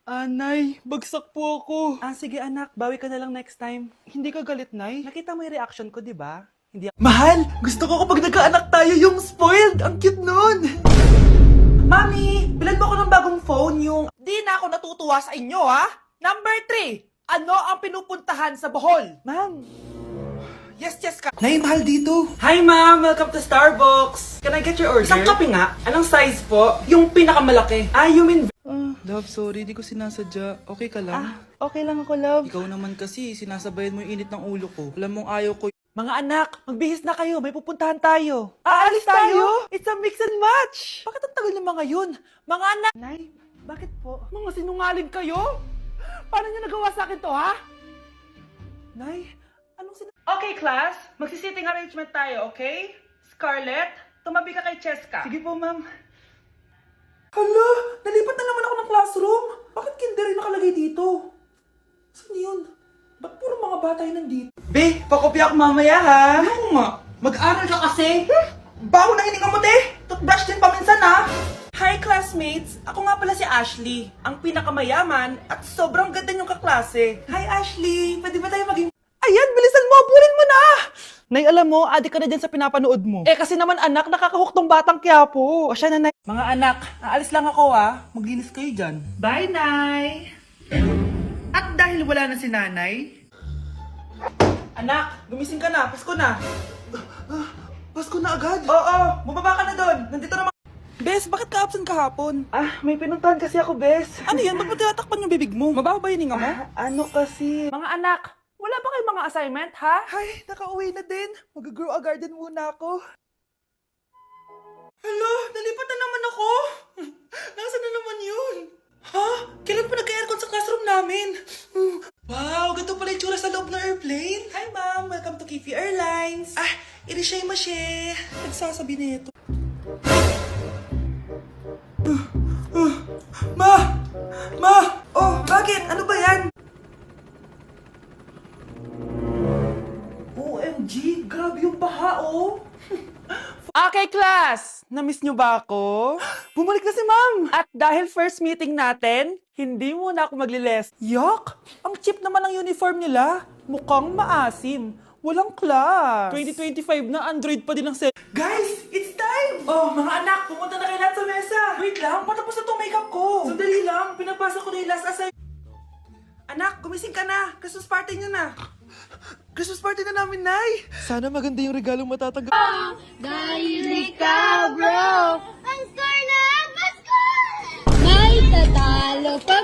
Nay, bagsak po ako. Sige anak, bawi ka na lang next time. Hindi ka galit, Nay? Nakita mo yung reaction ko, di ba? Hindi Mahal! Gusto ko kapag nagkaanak tayo yung spoiled! Ang cute nun! Mami, bilan mo ko ng bagong phone yung... Di na ako natutuwa sa inyo, ha? Number 3, ano ang pinupuntahan sa Bohol? Ma'am. Yes ka. Nay, mahal dito! Hi ma'am, welcome to Starbucks. Can I get your order? Isang kape nga. Anong size po? Yung pinakamalaki. You mean... Love, sorry, di ko sinasadya. Okay ka lang? Okay lang ako, love. Ikaw naman kasi, sinasabayan mo yung init ng ulo ko. Alam mong ayaw ko. Mga anak, magbihis na kayo. May pupuntahan tayo. Aalis tayo? It's a mix and match. Bakit ang tagal ng mga yun? Mga anak... Nay, bakit po? Mga sinungaling kayo? Paano niyo nagawa sa akin to, ha? Nay, anong Okay, class. Magsisitting arrangement tayo, okay? Scarlett, tumabi ka kay Cheska. Sige po, ma'am. Hala, nalipat na naman ako ng classroom. Bakit kinder yung nakalagay dito? Saan yun? Ba't puro mga bata yun nandito? Be, pakopya ako mamaya, ha? Ano nga? Mag-aral ka kasi? Baho na hininga mo, te! Toothbrush din paminsan, ha? Hi, classmates! Ako nga pala si Ashley, ang pinakamayaman at sobrang ganda niyong kaklase. Hi, Ashley! Pwede ba tayo maging... Ayan, bilisan mo! Bulin mo na! Nay, alam mo, adik ka na din sa pinapanood mo. Kasi naman anak, nakakahook tong batang Quiapo. Siya na, Nay. Mga anak, aalis lang ako, Maglinis kayo dyan. Bye, Nay! At dahil wala na si Nanay, Anak, gumising ka na. Pasko na. Pasko na agad! Oo, bumaba ka na doon. Nandito naman. Bes, bakit ka absent kahapon? May pinuntahan kasi ako, Bes. Ano yan? Ba't mo tinatakpan yung bibig mo? Mababa ba yung hininga mo? Ano kasi? Mga anak, wala ba kayong mga assignment, ha? Ay, nakauwi na din. Mag-grow a garden muna ako. Hala, nalipat na naman ako. Nasaan na naman yun? Ha? Kailan pa nagka-aircon sa classroom namin? Wow, ganito pala yung tsura sa loob ng airplane. Hi, ma'am. Welcome to Kifi Airlines. Irishay mashe. Nagsasabi nito. Ma! Oh, bakit? Ano ba yan? OMG, grabe yung baha, oh. Okay, class! Namiss nyo ba ako? Bumalik na si ma'am! At dahil first meeting natin, hindi muna ako magliles. Yuck! Ang cheap naman ng uniform nila. Mukhang maasim. Walang class. 2025 na Android pa din ang set. Guys, it's time! Oh, mga anak, pumunta na kayo lahat sa mesa. Wait lang, patapos na itong makeup ko. Sandali lang, pinapasa ko na yung last assignment. Anak, gumising ka na. Christmas party nyo na. Christmas party na namin, Nay! Sana maganda yung regalong matatanggap. Dahil ikaw, bro, ang score na Pasko! May tatalo pa